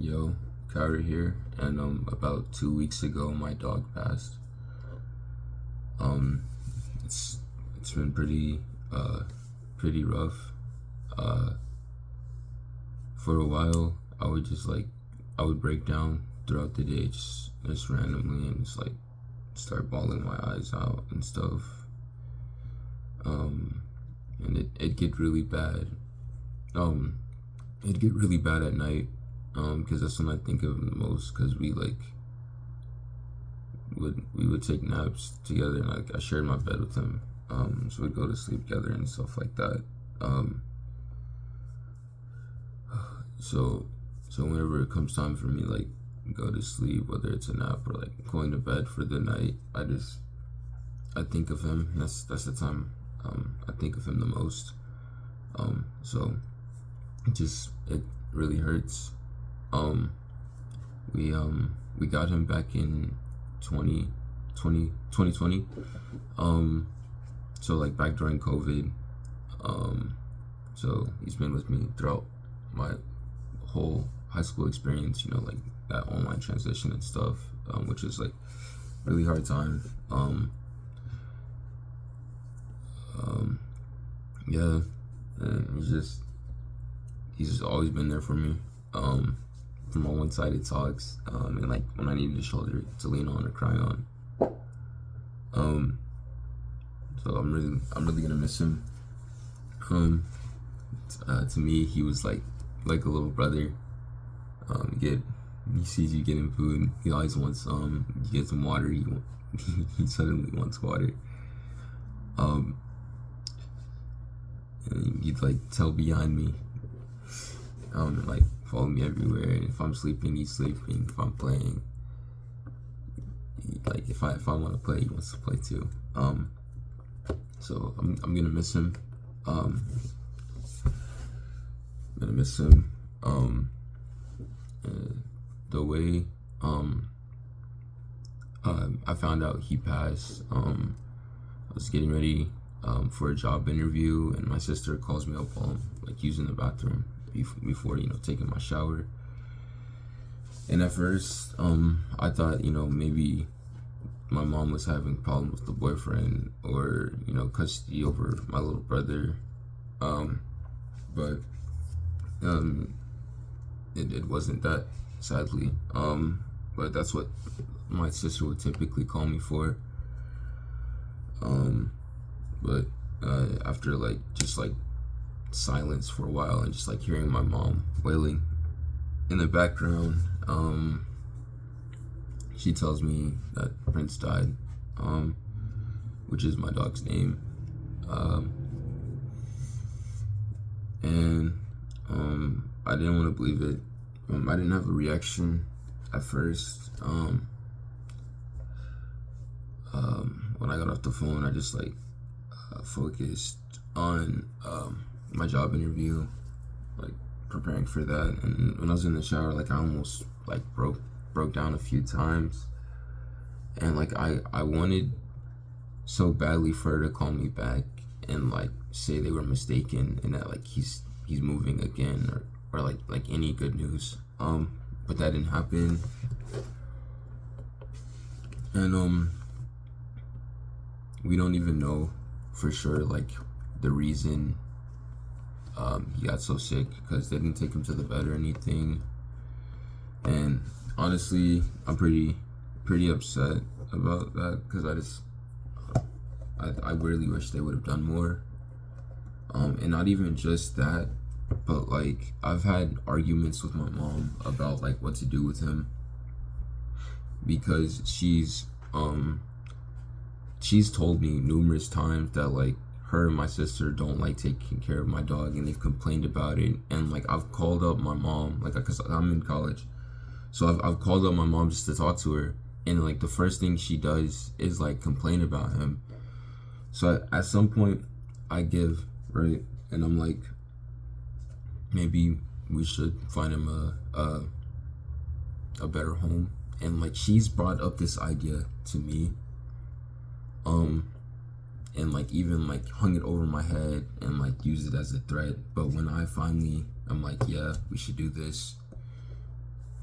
Yo, Kyrie here, and about 2 weeks ago, my dog passed. Um, it's it's been pretty rough. Uh, for a while, I would break down throughout the day, just randomly, and just like start bawling my eyes out and stuff. Um, and it get really bad. Um, it get really bad at night. Because that's when I think of him the most. Because we would take naps together, and like I shared my bed with him. So we'd go to sleep together and stuff like that. Um, so so whenever it comes time for me like go to sleep, whether it's a nap or like going to bed for the night, I think of him. That's the time I think of him the most. So it really hurts. Um, we got him back in 2020. So like back during COVID. Um, so he's been with me throughout my whole high school experience. Like that online transition and stuff, which is like really hard time. Um, yeah, and he's just always been there for me. For my one-sided talks, and like when I needed a shoulder to lean on or cry on. Um, so I'm really gonna miss him. Um, to me, he was like a little brother. Get He sees you getting food, he always wants some. You get some water, he suddenly wants water. Um, and you'd like tell behind me. And like follow me everywhere. If I'm sleeping, he's sleeping. If I'm playing, like if I want to play, he wants to play too. So I'm gonna miss him. I'm gonna miss him. The way I found out he passed. I was getting ready for a job interview, and my sister calls me up while I'm like using the bathroom before taking my shower. And at first, I thought maybe my mom was having a problem with the boyfriend, or custody over my little brother. But it wasn't that, sadly. But that's what my sister would typically call me for. But after just silence for a while, and just hearing my mom wailing in the background, she tells me that Prince died, which is my dog's name. And I didn't want to believe it. I didn't have a reaction at first. When I got off the phone, I just focused on my job interview, preparing for that. And when I was in the shower, I almost broke down a few times. And I wanted so badly for her to call me back and say they were mistaken, and that he's moving again, or any good news. But that didn't happen. And we don't even know for sure the reason he got so sick, because they didn't take him to the vet or anything. And honestly, I'm pretty upset about that, because I really wish they would have done more. And not even just that, but I've had arguments with my mom about what to do with him, because she's told me numerous times that her and my sister don't taking care of my dog, and they've complained about it. And I've called up my mom, because I'm in college, so I've called up my mom just to talk to her, and the first thing she does is complain about him. So at some point I give, right, and I'm maybe we should find him a better home. And she's brought up this idea to me, and even hung it over my head and used it as a threat. But when I finally I'm yeah, we should do this,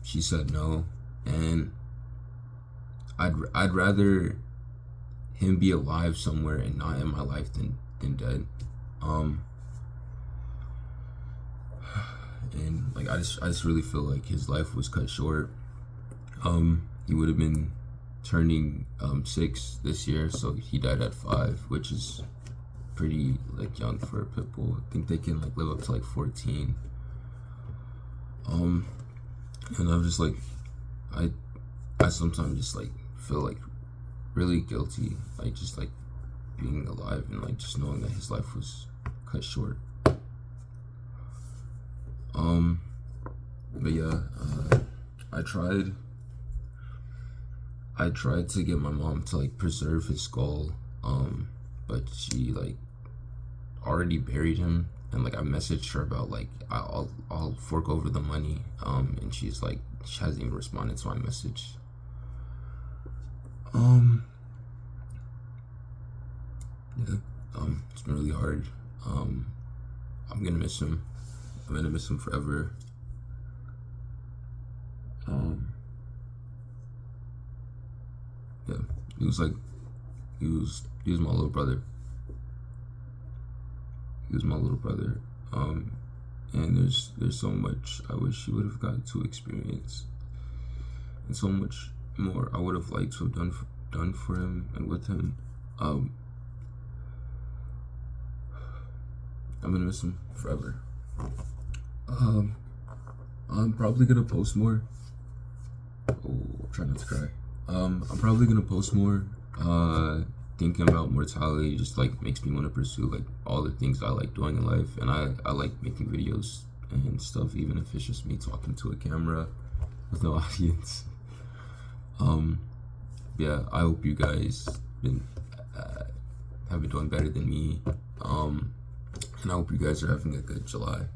she said no, and I'd rather him be alive somewhere and not in my life than dead. And like I just really feel like his life was cut short. He would have been turning 6 this year, so he died at 5, which is pretty like young for a pit bull. I think they can like live up to like 14. And I'm just like, I sometimes just like feel like really guilty, like just like being alive and like just knowing that his life was cut short. But yeah, I tried to get my mom to like preserve his skull, but she like already buried him, and like I messaged her about like I'll fork over the money, and she's like she hasn't even responded to my message. Yeah, it's been really hard. I'm gonna miss him. I'm gonna miss him forever. Yeah, he was like, he was my little brother. He was my little brother. And there's so much I wish he would have got to experience, and so much more I would have liked to have done for him and with him. I'm gonna miss him forever. I'm probably gonna post more. Oh, I'm trying not to cry. I'm probably gonna post more. Thinking about mortality just like makes me want to pursue like all the things I like doing in life, and I like making videos and stuff, even if it's just me talking to a camera with no audience. Yeah, I hope you guys have been doing better than me. And I hope you guys are having a good July.